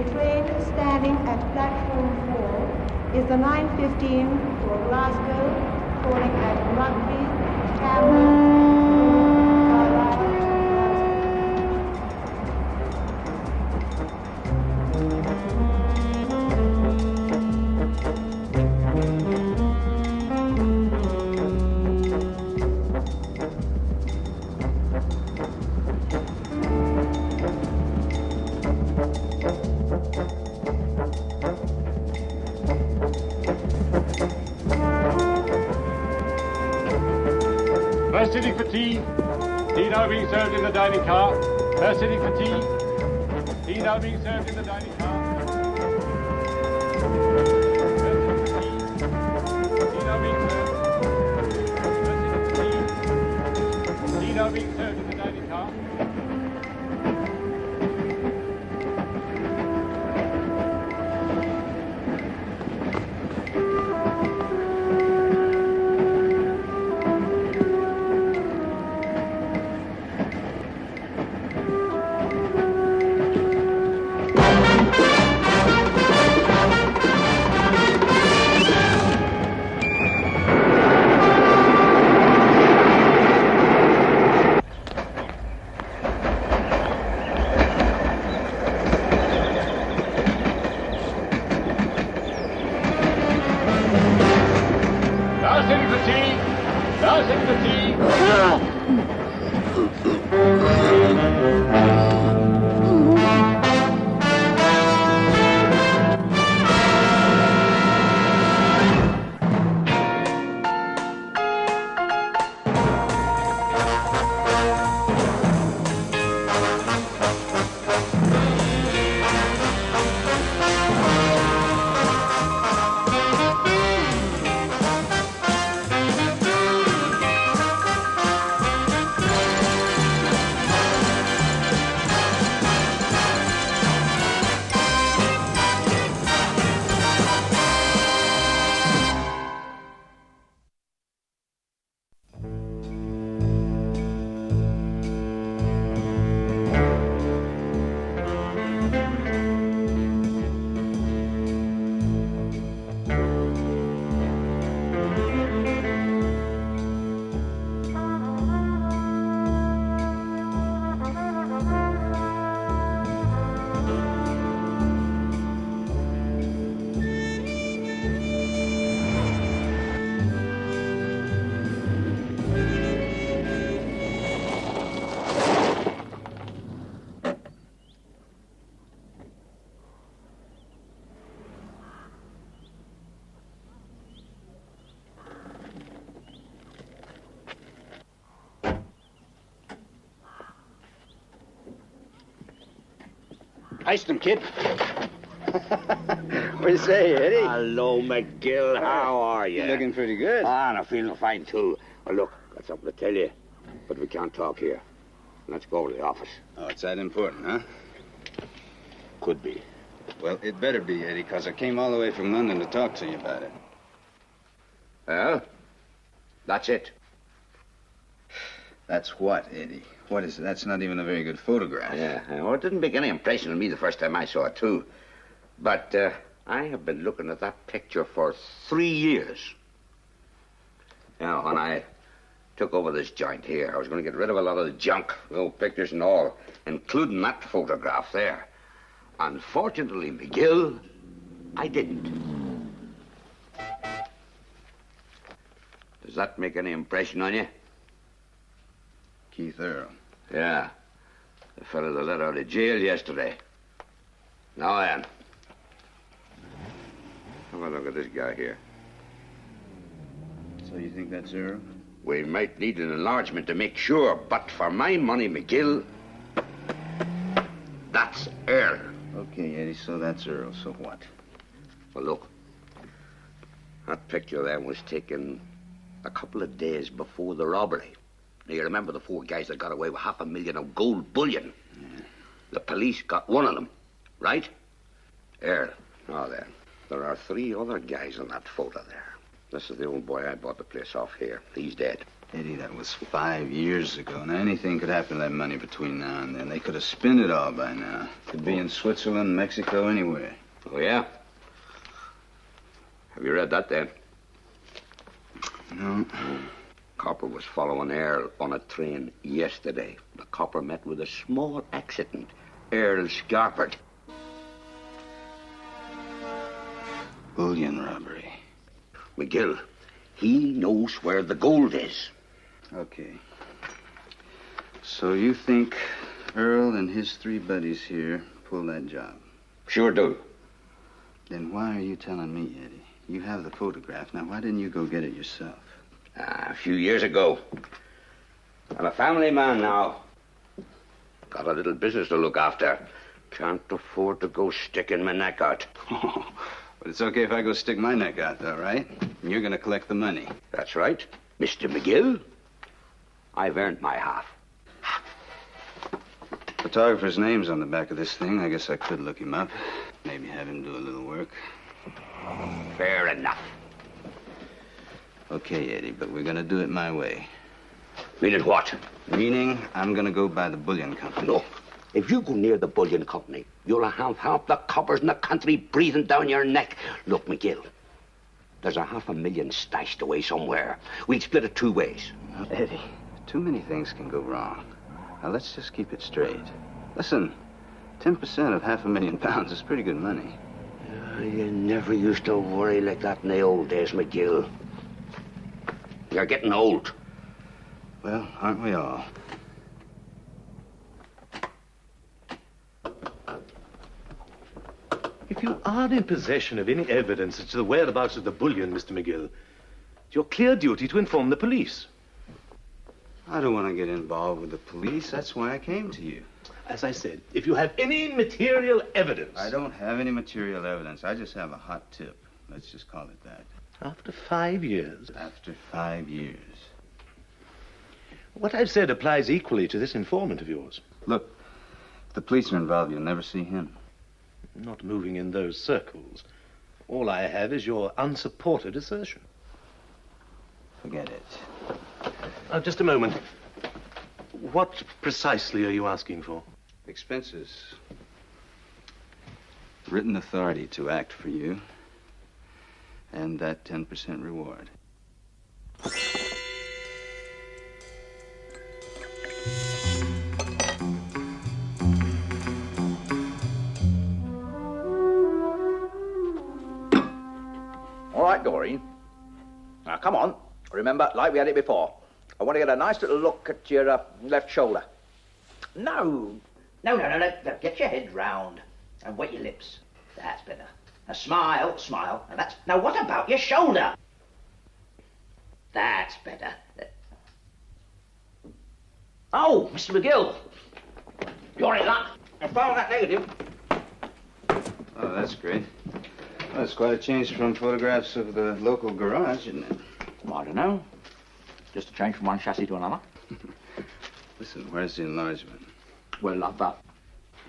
The train standing at platform 4 is the 9:15 for Glasgow, calling at Rugby, Camden, Carlisle, First sitting for tea. Tea now being served in the dining car. First sitting for tea. Tea now being served in the dining car. Tea now being served. First sitting for tea. Tea now being served in the dining car. Iced them, kid. What do you say, Eddie? Hello, McGill. How are you? You're looking pretty good. Ah, I'm feeling fine, too. Well, look, got something to tell you, but we can't talk here. Let's go to the office. Oh, it's that important, huh? Could be. Well, it better be, Eddie, because I came all the way from London to talk to you about it. Well, that's it. That's what, Eddie? What is it? That's not even a very good photograph. Yeah, well, it didn't make any impression on me the first time I saw it, too. But I have been looking at that picture for 3 years. Now, when I took over this joint here, I was going to get rid of a lot of the junk, the old pictures and all, including that photograph there. Unfortunately, McGill, I didn't. Does that make any impression on you? Keith Earl. Yeah. The fellow that let out of jail yesterday. Now then. Have a look at this guy here. So you think that's Earl? We might need an enlargement to make sure, but for my money, McGill, that's Earl. Okay, Eddie, so that's Earl. So what? Well, look. That picture there was taken a couple of days before the robbery. Now, you remember the 4 guys that got away with $500,000 of gold bullion? Yeah. The police got one of them, right? Earl. Now then, there are 3 other guys in that photo there. This is the old boy I bought the place off here. He's dead. Eddie, that was 5 years ago. Now, anything could happen to that money between now and then. They could have spent it all by now. Could be in Switzerland, Mexico, anywhere. Oh, yeah? Have you read that, then? No. Copper was following Earl on a train yesterday. The copper met with a small accident. Earl scarpered. Bullion robbery. McGill, he knows where the gold is. Okay. So you think Earl and his 3 buddies here pulled that job? Sure do. Then why are you telling me, Eddie? You have the photograph. Now, why didn't you go get it yourself? A few years ago. I'm a family man now. Got a little business to look after. Can't afford to go sticking my neck out. But it's okay if I go stick my neck out, though, right? And you're going to collect the money. That's right. Mr. McGill, I've earned my half. Photographer's name's on the back of this thing. I guess I could look him up. Maybe have him do a little work. Fair enough. Okay, Eddie, but we're going to do it my way. Meaning what? Meaning, I'm going to go by the bullion company. No. If you go near the bullion company, you'll have half the coppers in the country breathing down your neck. Look, McGill, there's a $500,000 stashed away somewhere. We'll split it 2 ways. Eddie, too many things can go wrong. Now, let's just keep it straight. Listen, 10% of £500,000 is pretty good money. You never used to worry like that in the old days, McGill. You're getting old. Well, aren't we all? If you are in possession of any evidence as to the whereabouts of the bullion, Mr. McGill, it's your clear duty to inform the police. I don't want to get involved with the police. That's why I came to you. As I said, if you have any material evidence... I don't have any material evidence. I just have a hot tip. Let's just call it that. After 5 years... After 5 years. What I've said applies equally to this informant of yours. Look, if the police are involved, you'll never see him. Not moving in those circles. All I have is your unsupported assertion. Forget it. Just a moment. What precisely are you asking for? Expenses. Written authority to act for you. And that 10% reward. All right, Doreen. Now, come on. Remember, like we had it before. I want to get a nice little look at your left shoulder. No. No. Get your head round and wet your lips. That's better. Now, smile. And that's... Now, what about your shoulder? That's better. Oh, Mr. McGill. You're in luck. I found that negative. Oh, that's great. Well, it's quite a change from photographs of the local garage, isn't it? I don't know. Just a change from one chassis to another. Listen, where's the enlargement? Well, I've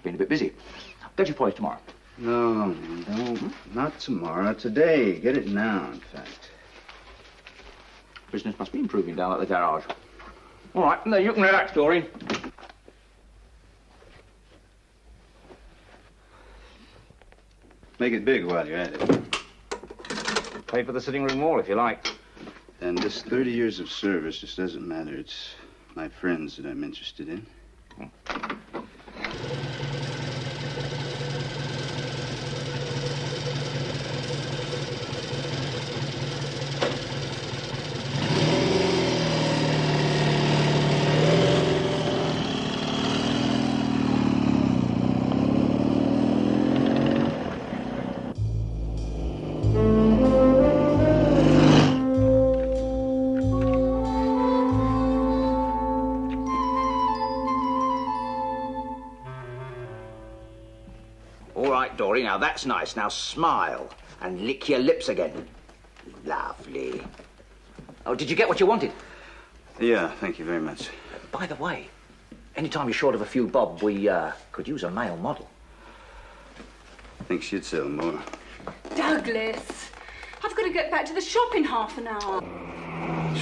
been a bit busy. Get your poise tomorrow. No, don't. Not tomorrow. Today. Get it now, in fact. Business must be improving down at the garage. All right, now you can relax, Doreen. Make it big while you're at it. Pay for the sitting room wall if you like. And this 30 years of service just doesn't matter. It's my friends that I'm interested in. Doreen, now that's nice. Now smile and lick your lips again. Lovely. Oh, did you get what you wanted? Yeah, thank you very much. By the way, anytime you're short of a few bob, we could use a male model. I think she'd sell more. Douglas, I've got to get back to the shop in half an hour.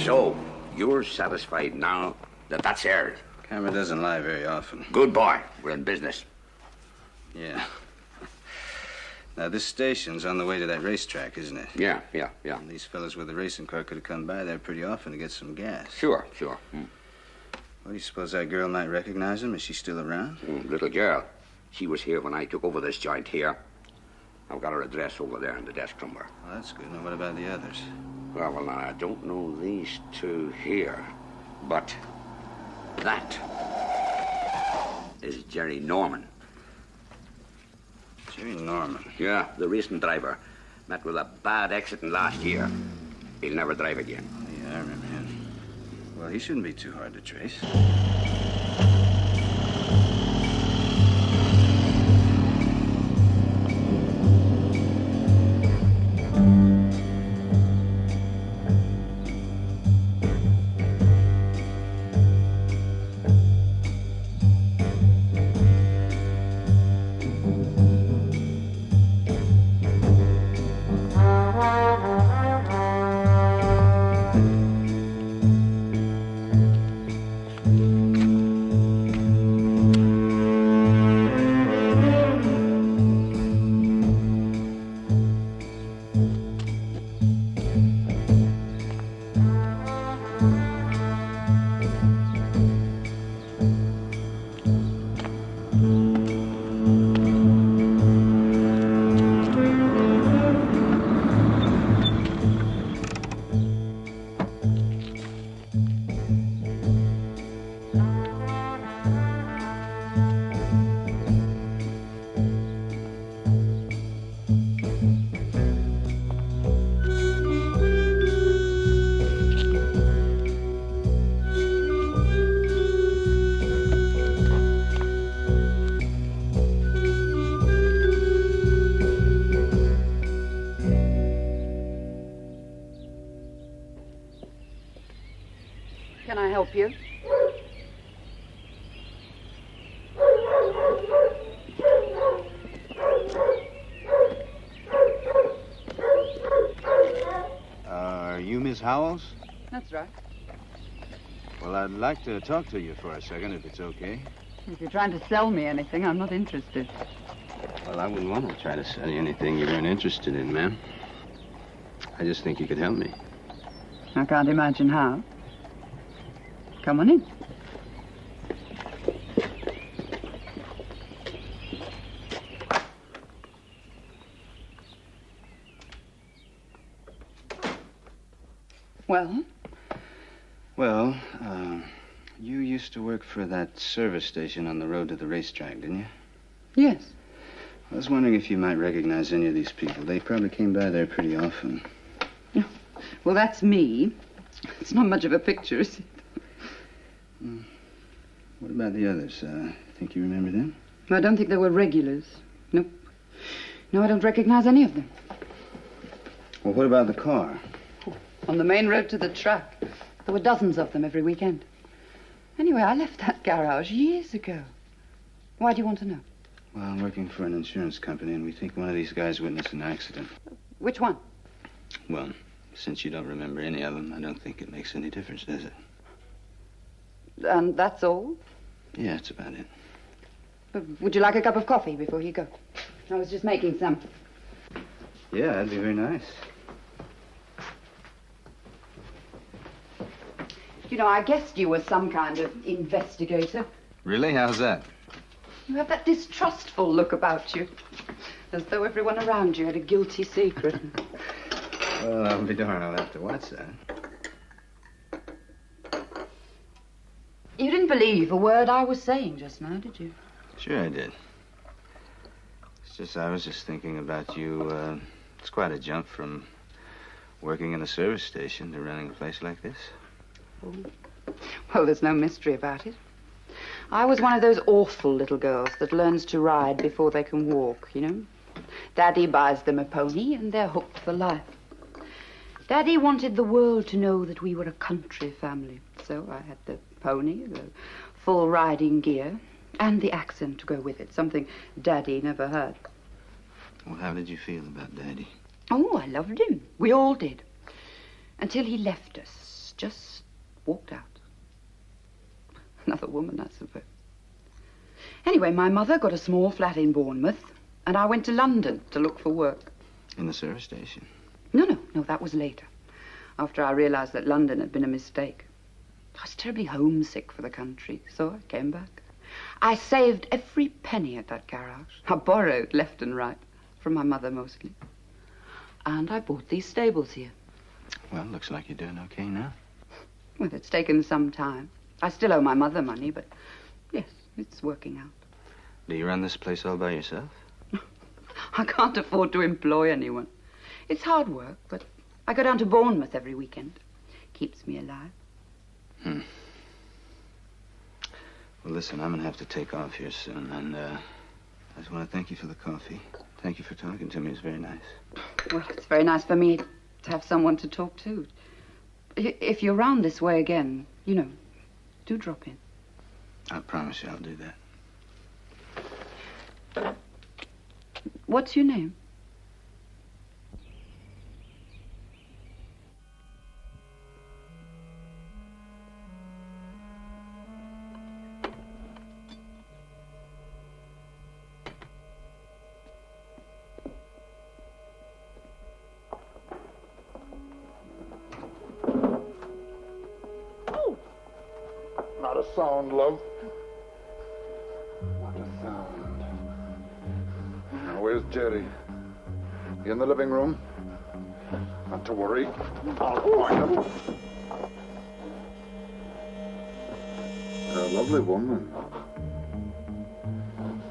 So, You're satisfied now that that's Earl. Camera doesn't lie very often. Good boy. We're in business. Yeah. Now, this station's on the way to that racetrack, isn't it? Yeah. And these fellas with the racing car could have come by there pretty often to get some gas. Sure. Well, do you suppose that girl might recognize him? Is she still around? Little girl. She was here when I took over this joint here. I've got her address over there in the desk somewhere. Well, that's good. Now, what about the others? Well, now, I don't know these two here, but that is Jerry Norman. Jerry Norman? Yeah, the racing driver. Met with a bad accident last year. He'll never drive again. Yeah, I remember him. Well, he shouldn't be too hard to trace. Can I help you? Are you Miss Howells? That's right. Well, I'd like to talk to you for a second, if it's okay. If you're trying to sell me anything, I'm not interested. Well, I wouldn't want to try to sell you anything you weren't interested in, ma'am. I just think you could help me. I can't imagine how. Come on in. Well? Well, you used to work for that service station on the road to the racetrack, didn't you? Yes. I was wondering if you might recognize any of these people. They probably came by there pretty often. Well, that's me. It's not much of a picture, is it? What about the others? Think you remember them? I don't think they were regulars. Nope. No, I don't recognize any of them. Well, what about the car? On the main road to the track. There were dozens of them every weekend. Anyway, I left that garage years ago. Why do you want to know? Well, I'm working for an insurance company, and we think one of these guys witnessed an accident. Which one? Well, since you don't remember any of them, I don't think it makes any difference, does it? And that's all? Yeah, that's about it. But would you like a cup of coffee before you go? I was just making some. Yeah, that'd be very nice. You know, I guessed you were some kind of investigator. Really? How's that? You have that distrustful look about you. As though everyone around you had a guilty secret. Well, I'll be darned. I'll have to watch that. You didn't believe a word I was saying just now, did you? Sure I did. It's just I was just thinking about you. It's quite a jump from working in a service station to running a place like this. Oh. Well, there's no mystery about it. I was one of those awful little girls that learns to ride before they can walk, you know. Daddy buys them a pony and they're hooked for life. Daddy wanted the world to know that we were a country family. So I had the pony, the full riding gear, and the accent to go with it, something Daddy never had. Well, how did you feel about Daddy? Oh, I loved him. We all did. Until he left us, just walked out. Another woman, I suppose. Anyway, my mother got a small flat in Bournemouth, and I went to London to look for work. In the service station? No, that was later, after I realized that London had been a mistake. I was terribly homesick for the country, so I came back. I saved every penny at that garage. I borrowed left and right, from my mother mostly. And I bought these stables here. Well, looks like you're doing okay now. Well, it's taken some time. I still owe my mother money, but yes, it's working out. Do you run this place all by yourself? I can't afford to employ anyone. It's hard work, but I go down to Bournemouth every weekend. Keeps me alive. Well, listen, I'm going to have to take off here soon, and I just want to thank you for the coffee. Thank you for talking to me. It's very nice. Well, it's very nice for me to have someone to talk to. If you're round this way again, do drop in. I promise you I'll do that. What's your name? Not a sound, love. Not a sound. Now, where's Jerry? He in the living room? Not to worry. I'll find him. A lovely woman.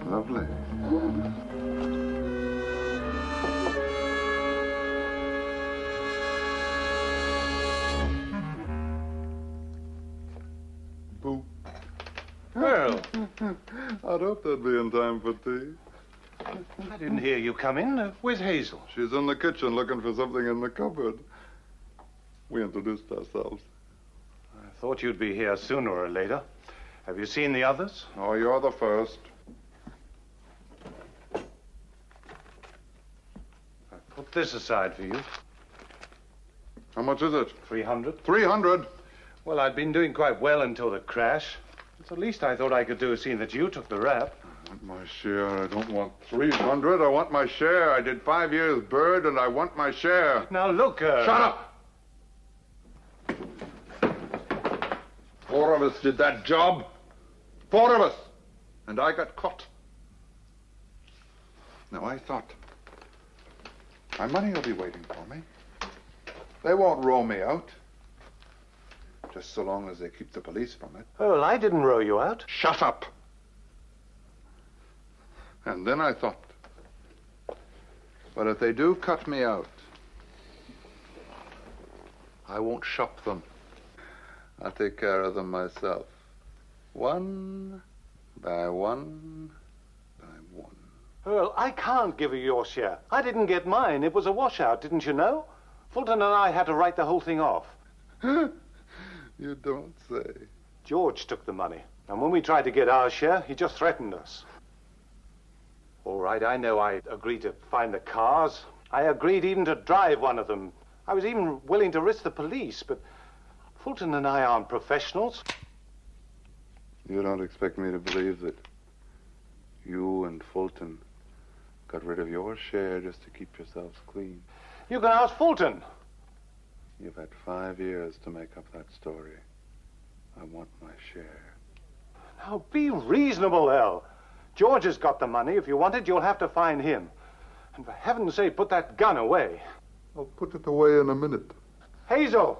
Lovely. Boo. Well, I'd hoped that'd be in time for tea. I didn't hear you come in. Where's Hazel? She's in the kitchen looking for something in the cupboard. We introduced ourselves. I thought you'd be here sooner or later. Have you seen the others? Oh, you're the first. I put this aside for you. How much is it? 300. 300. Well, I'd been doing quite well until the crash. It's the least I thought I could do is seeing that you took the rap. I want my share. I don't want 300. I want my share. I did 5 years bird, and I want my share. Now, look, Shut up! 4 of us did that job. 4 of us. And I got caught. Now, I thought, my money will be waiting for me. They won't roll me out. Just so long as they keep the police from it. Well, I didn't row you out. Shut up! And then I thought, but if they do cut me out, I won't shop them. I'll take care of them myself. One by one by one. Well, I can't give you your share. I didn't get mine. It was a washout, didn't you know? Fulton and I had to write the whole thing off. You don't say. George took the money. And when we tried to get our share, he just threatened us. All right, I know I agreed to find the cars. I agreed even to drive one of them. I was even willing to risk the police, but Fulton and I aren't professionals. You don't expect me to believe that you and Fulton got rid of your share just to keep yourselves clean? You can ask Fulton. You've had 5 years to make up that story. I want my share. Now, be reasonable, El. George has got the money. If you want it, you'll have to find him. And for heaven's sake, put that gun away. I'll put it away in a minute. Hazel!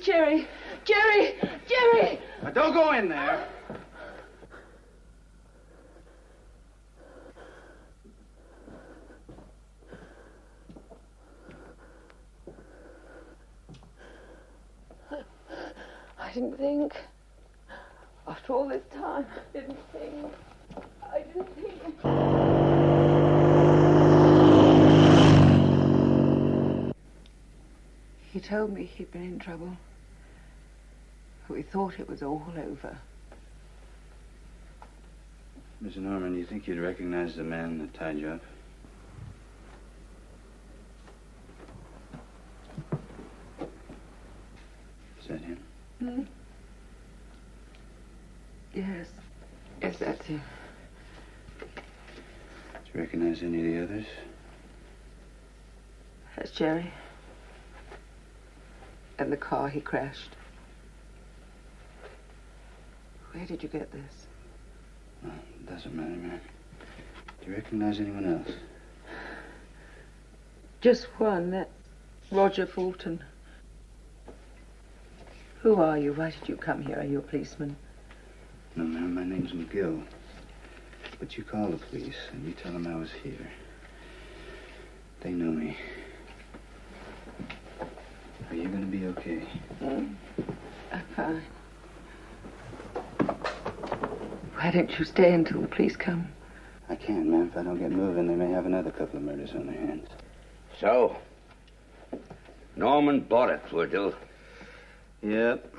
Jerry! Jerry! Jerry! Now, don't go in there. didn't think. After all this time, I didn't think. He told me he'd been in trouble. We thought it was all over. Mr. Norman, you think you'd recognize the man that tied you up? Is that him? Hmm? Yes. Yes, that's him. Do you recognize any of the others? That's Jerry. And the car he crashed. Where did you get this? Well, it doesn't matter, man. Do you recognize anyone else? Just one, that Roger Fulton. Who are you? Why did you come here? Are you a policeman? No, ma'am, my name's McGill. But you call the police and you tell them I was here. They know me. Are you gonna be okay? I'm fine. Why don't you stay until the police come? I can't, ma'am. If I don't get moving, they may have another couple of murders on their hands. So, Norman bought it, Woodhill. Yep.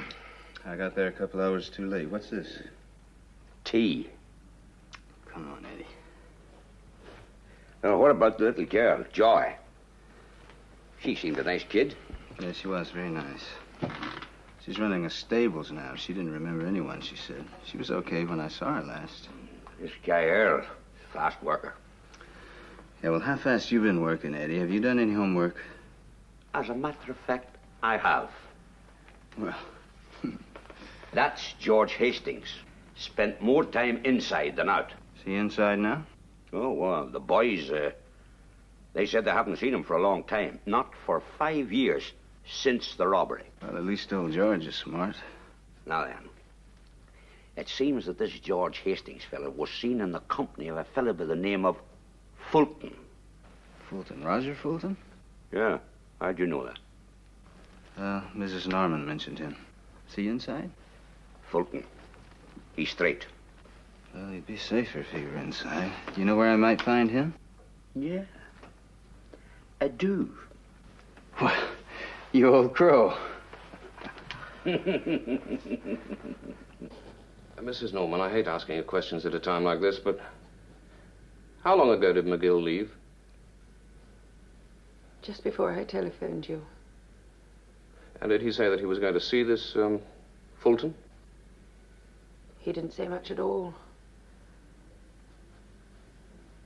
I got there a couple hours too late. What's this? Tea. Come on, Eddie. Now, what about the little girl, Joy? She seemed a nice kid. Yeah, she was very nice. She's running a stables now. She didn't remember anyone, she said. She was okay when I saw her last. This guy Earl, fast worker. Yeah, well, how fast you been working, Eddie? Have you done any homework? As a matter of fact, I have. Well... That's George Hastings. Spent more time inside than out. Is he inside now? Oh, well, the boys, they said they haven't seen him for a long time. Not for 5 years since the robbery. Well, at least old George is smart. Now then, it seems that this George Hastings fellow was seen in the company of a fellow by the name of Fulton. Fulton? Roger Fulton? Yeah, how'd you know that? Mrs. Norman mentioned him. Is he inside? Fulton. He's straight. Well, he'd be safer if he were inside. Do you know where I might find him? Yeah. I do. Well, you old crow. Mrs. Norman, I hate asking you questions at a time like this, but how long ago did McGill leave? Just before I telephoned you. And did he say that he was going to see this, Fulton? He didn't say much at all.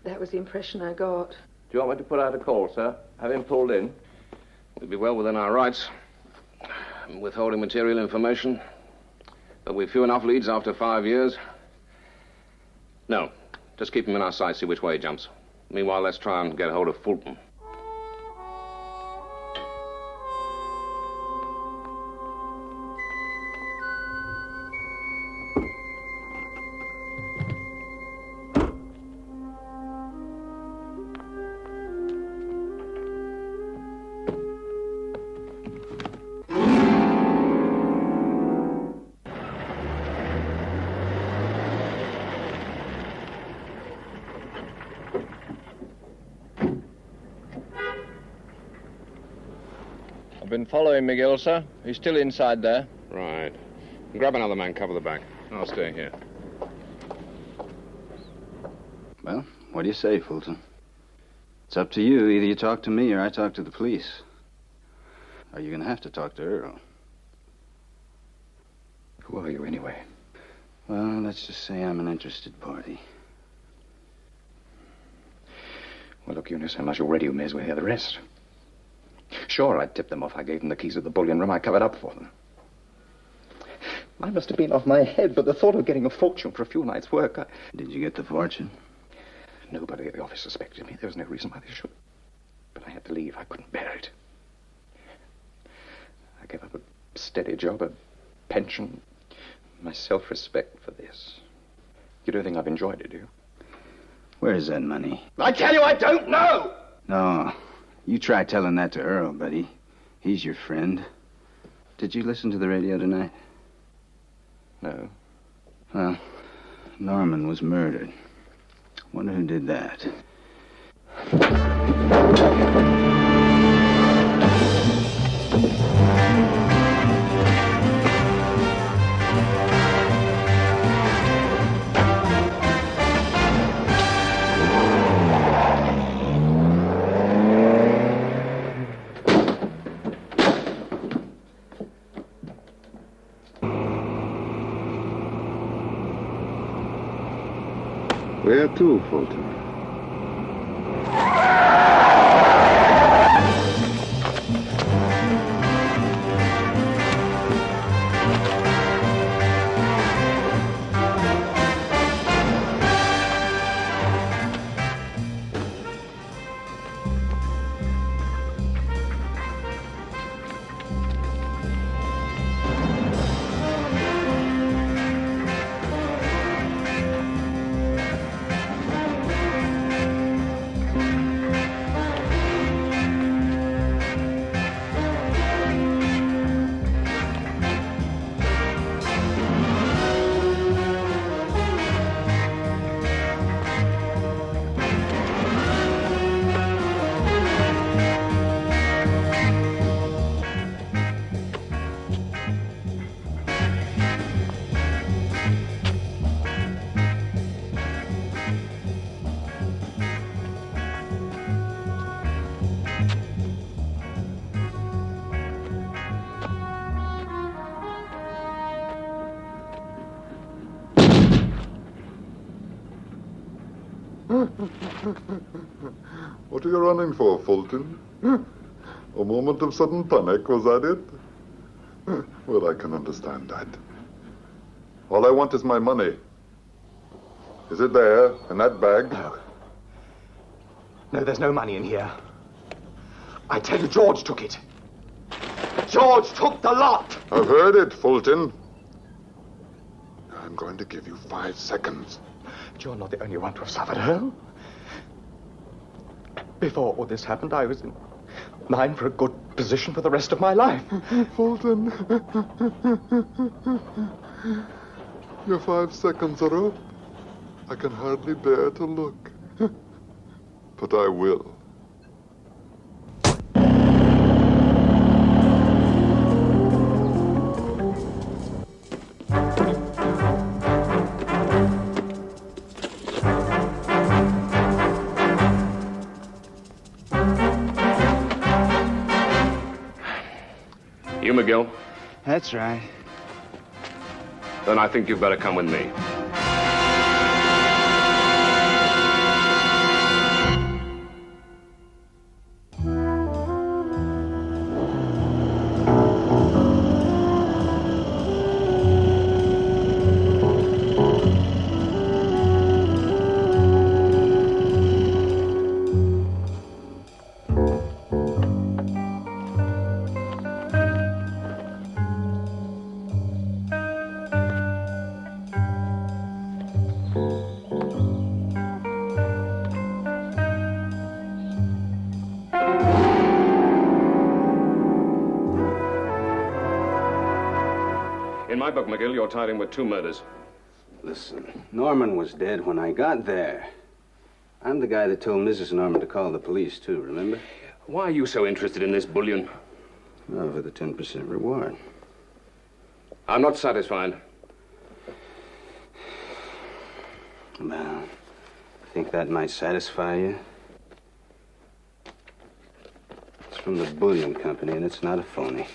That was the impression I got. Do you want me to put out a call, sir? Have him pulled in? We'd be well within our rights. Withholding material information. But we've few enough leads after 5 years. No, just keep him in our sight, see which way he jumps. Meanwhile, let's try and get hold of Fulton. I've been following McGill, sir. He's still inside there. Right. Grab another man, cover the back. I'll stay here. Well, what do you say, Fulton? It's up to you. Either you talk to me or I talk to the police. Or you're going to have to talk to Earl. Who are you, anyway? Well, let's just say I'm an interested party. Well, look, you know so much already, you may as well hear the rest. Sure, I tipped them off. I gave them the keys of the bullion room. I covered up for them. I must have been off my head, but the thought of getting a fortune for a few nights' work... Did you get the fortune? Nobody at the office suspected me. There was no reason why they should. But I had to leave. I couldn't bear it. I gave up a steady job, a pension, my self-respect for this. You don't think I've enjoyed it, do you? Where's that money? I tell you, I don't know! No. You try telling that to Earl, buddy. He's your friend. Did you listen to the radio tonight? No. Well, Norman was murdered. Wonder who did that. Where to, Fulton? What are you running for, Fulton? A moment of sudden panic, was that it? Well, I can understand that. All I want is my money. Is it there, in that bag? No. No, there's no money in here. I tell you, George took it. George took the lot! I've heard it, Fulton. I'm going to give you 5 seconds. But you're not the only one to have suffered, Earl. Before all this happened, I was in line for a good position for the rest of my life. Fulton. Your 5 seconds are up. I can hardly bear to look. But I will. You, McGill? That's right. Then I think you'd better come with me. In my book, McGill, you're tied in with 2 murders. Listen, Norman was dead when I got there. I'm the guy that told Mrs. Norman to call the police, too, remember? Why are you so interested in this bullion? Oh, for the 10% reward. I'm not satisfied. Well, think that might satisfy you? It's from the bullion company, and it's not a phony.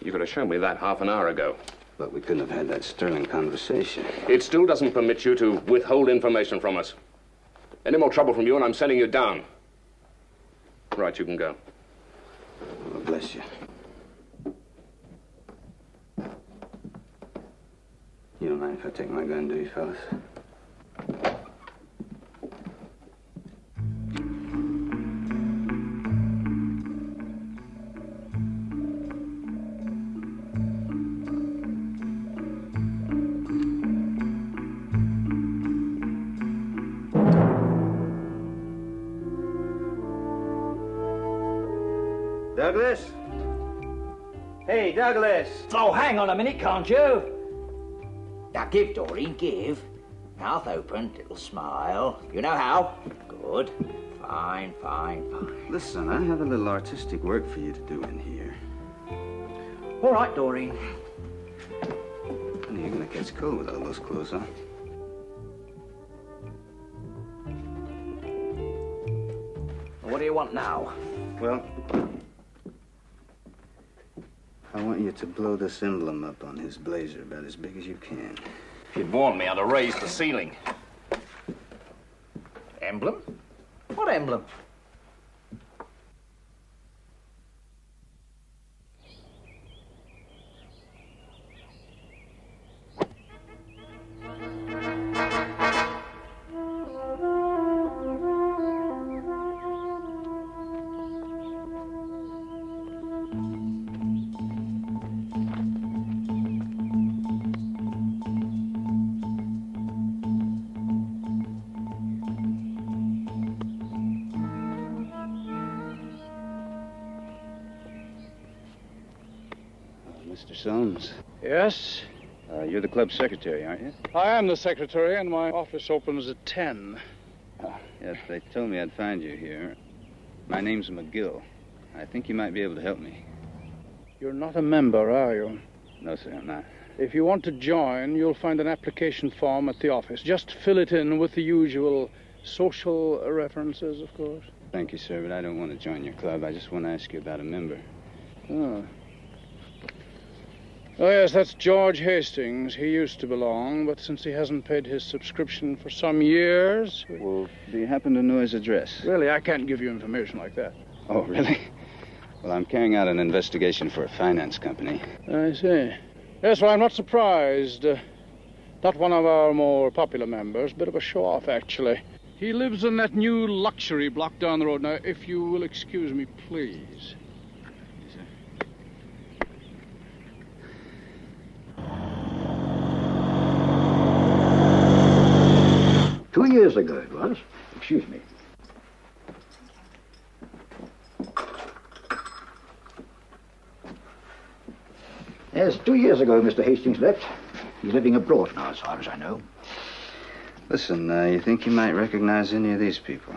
You could have shown me that half an hour ago. But we couldn't have had that sterling conversation. It still doesn't permit you to withhold information from us. Any more trouble from you, and I'm sending you down. Right, you can go. Oh, bless you. You don't mind if I take my gun, do you, fellas? Douglas? Hey, Douglas! Oh, hang on a minute, can't you? Now give, Doreen, give. Mouth open, little smile. You know how. Good. Fine, fine, fine. Listen, I have a little artistic work for you to do in here. All right, Doreen. Honey, you're gonna catch cold with all those clothes on. What do you want now? Well, I want you to blow this emblem up on his blazer about as big as you can. If you'd warned me, I'd have raised the ceiling. Emblem? What emblem? Mr. Soames, Yes, you're the club secretary, aren't you? I am the secretary, and my office opens at 10. Yes, they told me I'd find you here. My name's McGill. I think you might be able to help me. You're not a member, are you? No, sir, I'm not. If you want to join, you'll find an application form at the office. Just fill it in with the usual social references, of course. Thank you, sir, but I don't want to join your club. I just want to ask you about a member. Oh. Oh, yes, that's George Hastings. He used to belong, but since he hasn't paid his subscription for some years... Well, do you happen to know his address? Really, I can't give you information like that. Oh, really? Well, I'm carrying out an investigation for a finance company. I see. Yes, well, I'm not surprised. Not one of our more popular members. Bit of a show-off, actually. He lives in that new luxury block down the road. Now, if you will excuse me, please. 2 years ago it was. Excuse me. Yes, 2 years ago Mr. Hastings left. He's living abroad now, as far as I know. Listen, you think you might recognize any of these people?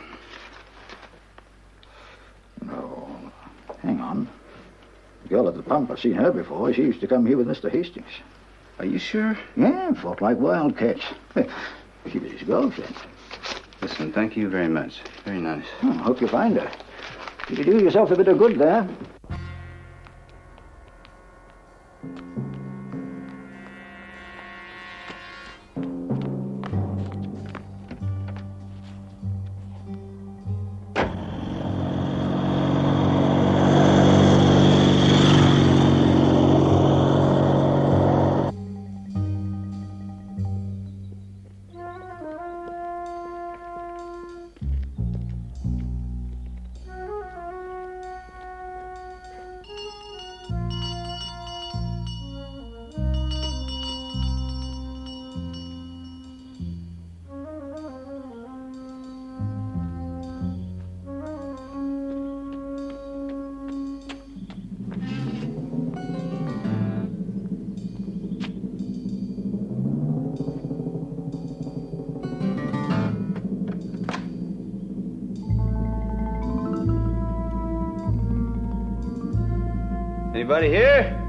No. Hang on. The girl at the pump, I've seen her before. She used to come here with Mr. Hastings. Are you sure? Yeah, fought like wildcats. She was his girlfriend. Listen, thank you very much. Very nice. I hope you find her. You could do yourself a bit of good there. Anybody here?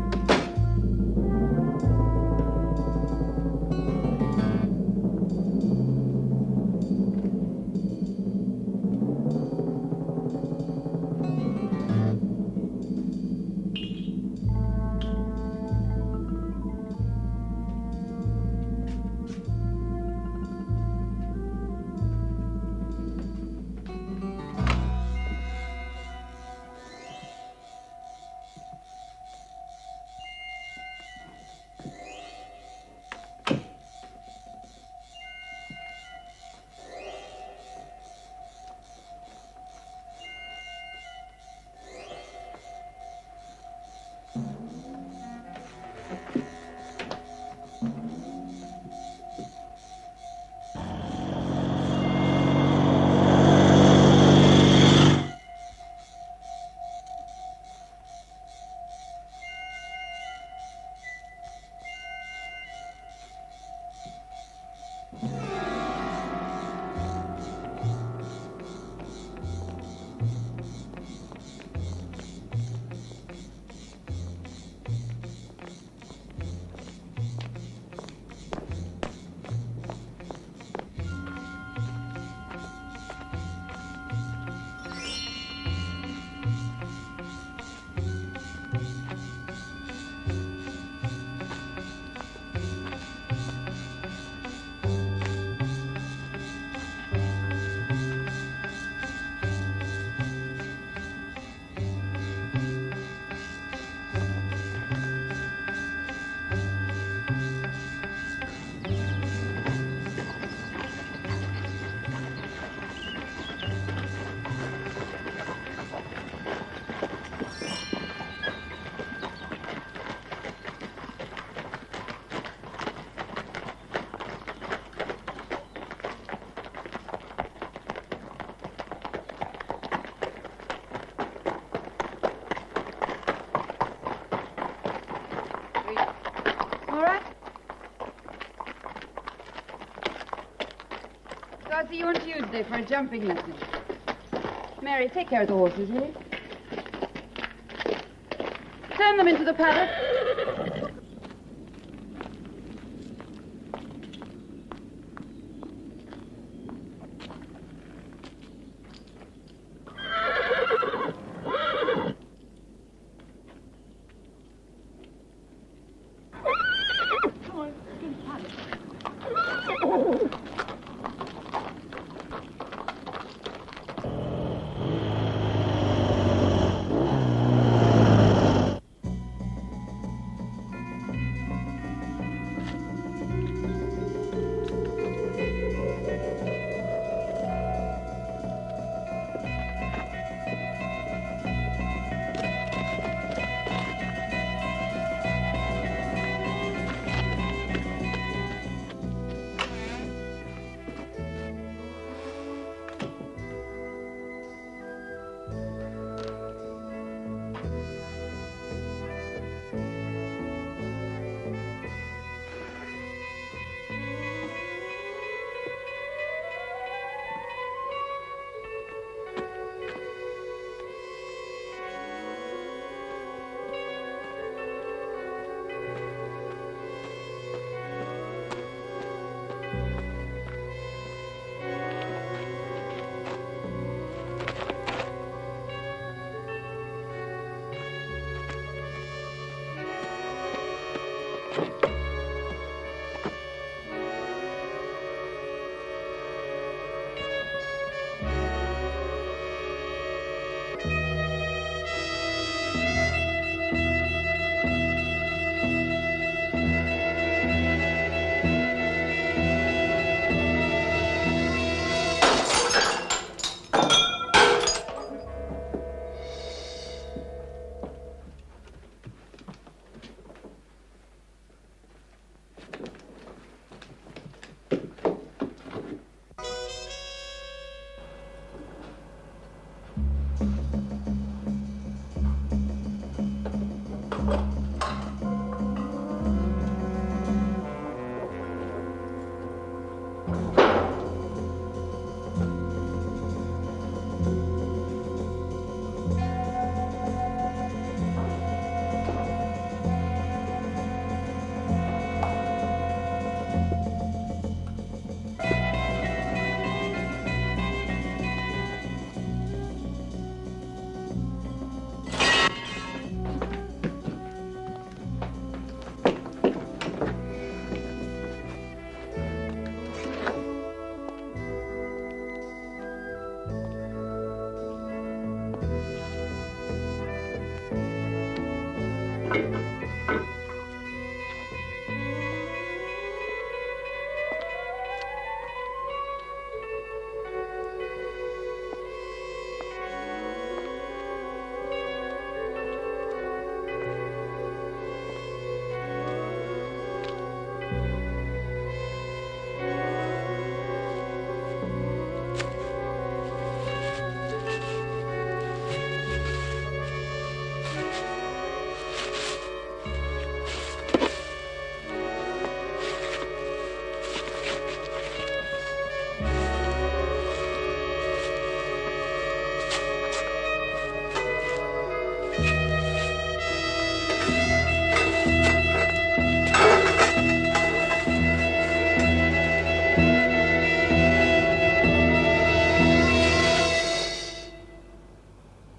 I'll see you on Tuesday for a jumping lesson. Mary, take care of the horses, will you? Turn them into the paddock.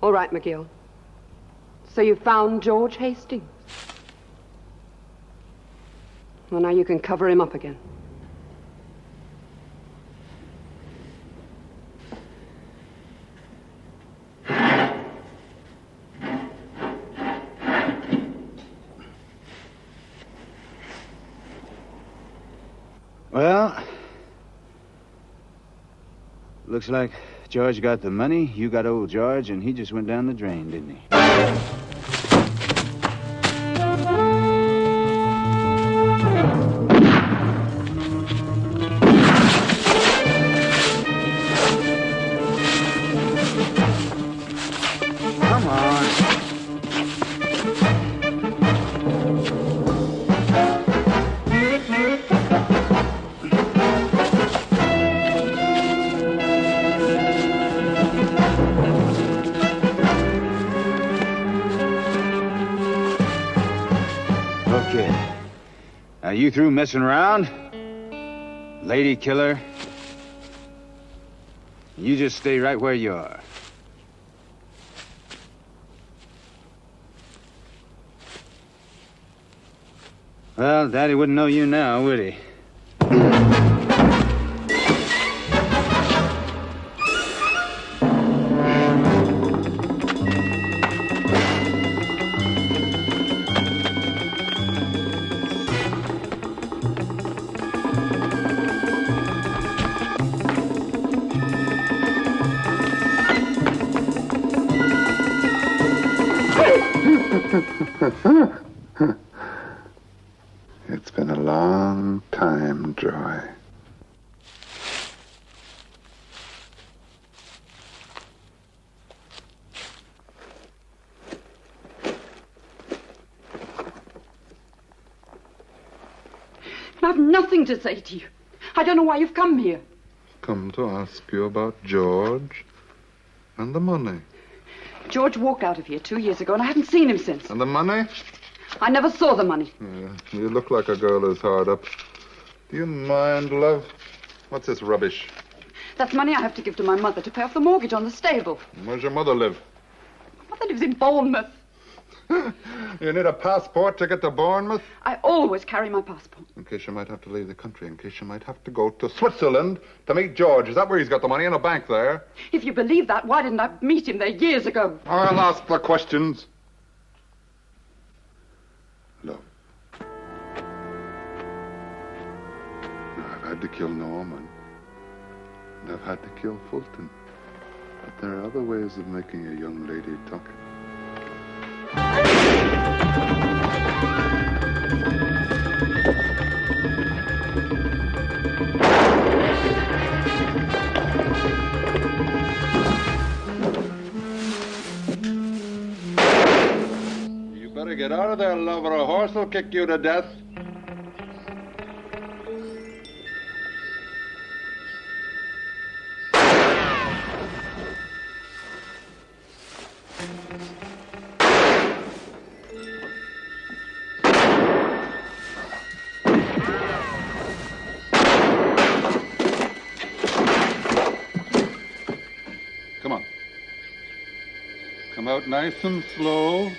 All right, McGill. So you found George Hastings? Well, now you can cover him up again. Well, looks like George got the money, you got old George, and he just went down the drain, didn't he? Come on. you through messing around? Lady killer? You just stay right where you are. Well, Daddy wouldn't know you now, would he? It's been a long time, Joy. I have nothing to say to you. I don't know why you've come here. Come to ask you about George and the money. George walked out of here 2 years ago, and I haven't seen him since. And the money? I never saw the money. Yeah, you look like a girl who's hard up. Do you mind, love? What's this rubbish? That's money I have to give to my mother to pay off the mortgage on the stable. Where's your mother live? My mother lives in Bournemouth. You need a passport to get to Bournemouth? I always carry my passport. In case you might have to leave the country, in case you might have to go to Switzerland to meet George. Is that where he's got the money? In a bank there? If you believe that, why didn't I meet him there years ago? I'll ask the questions. Love. I've had to kill Norman. And I've had to kill Fulton. But there are other ways of making a young lady talk. You better get out of there, love, or a horse will kick you to death. Come on. Come out nice and slow.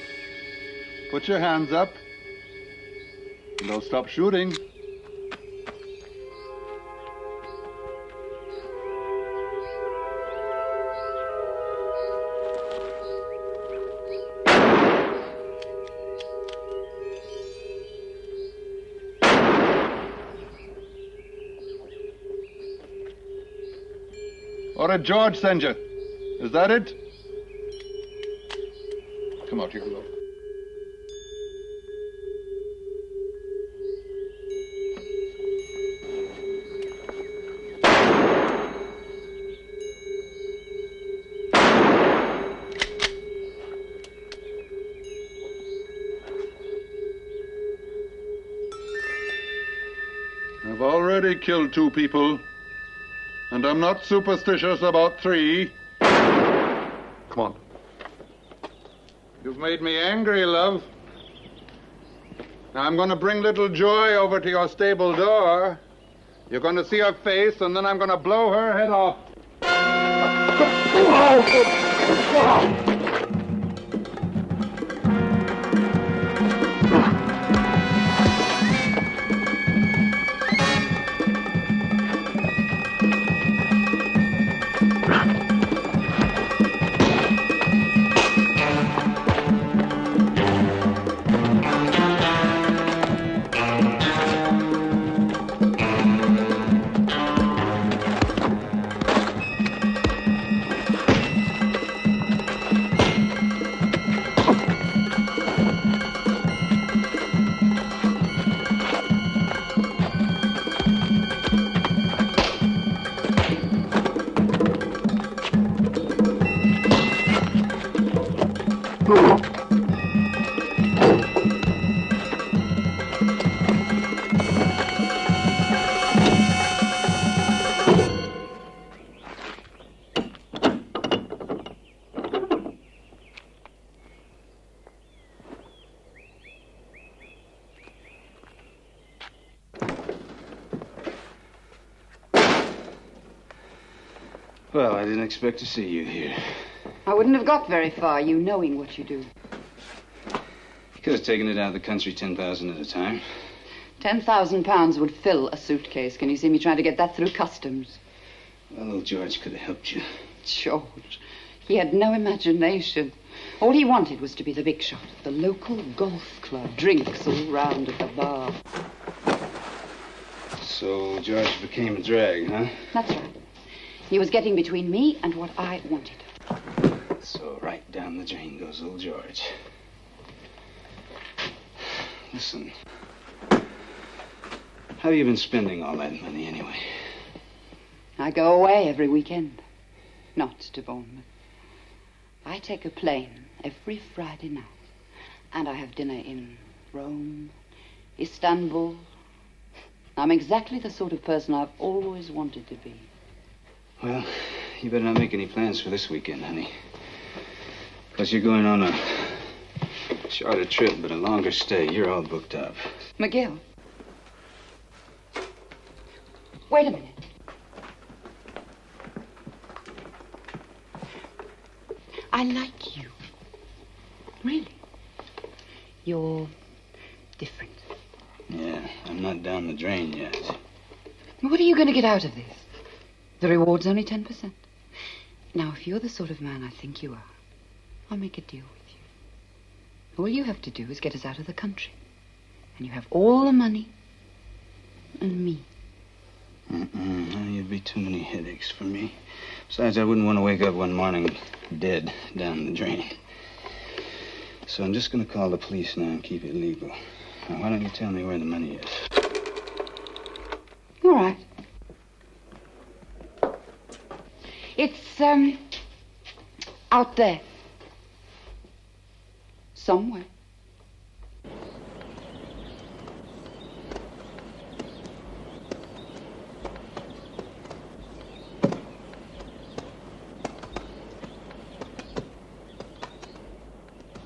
Put your hands up. And don't stop shooting. Or did George send you? Is that it? Come out here, love. I've already killed 2 people, and I'm not superstitious about 3. Come on. You've made me angry, love. Now I'm going to bring little Joy over to your stable door. You're going to see her face, and then I'm going to blow her head off. Well, I didn't expect to see you here. I wouldn't have got very far, you knowing what you do. You could have taken it out of the country 10,000 at a time. £10,000 would fill a suitcase. Can you see me trying to get that through customs? Well, old George could have helped you. George. He had no imagination. All he wanted was to be the big shot at the local golf club. Drinks all round at the bar. So George became a drag, huh? That's right. He was getting between me and what I wanted. So right down the drain goes old George. Listen. How have you been spending all that money anyway? I go away every weekend. Not to Bournemouth. I take a plane every Friday night. And I have dinner in Rome, Istanbul. I'm exactly the sort of person I've always wanted to be. Well, you better not make any plans for this weekend, honey. Because you're going on a shorter trip, but a longer stay. You're all booked up. McGill. Wait a minute. I like you. Really. You're different. Yeah, I'm not down the drain yet. What are you going to get out of this? The reward's only 10%. Now, if you're the sort of man I think you are, I'll make a deal with you. All you have to do is get us out of the country. And you have all the money and me. You'd be too many headaches for me. Besides, I wouldn't want to wake up one morning dead down the drain. So I'm just going to call the police now and keep it legal. Now, why don't you tell me where the money is? All right. It's, out there. Somewhere.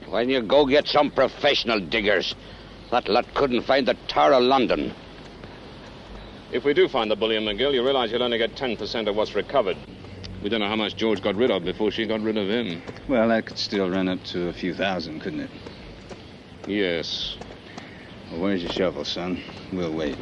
Why don't you go get some professional diggers? That lot couldn't find the Tower of London. If we do find the bullion, McGill, you realize you'll only get 10% of what's recovered. We don't know how much George got rid of before she got rid of him. Well, that could still run up to a few thousand, couldn't it? Yes. Well, where's your shovel, son? We'll wait.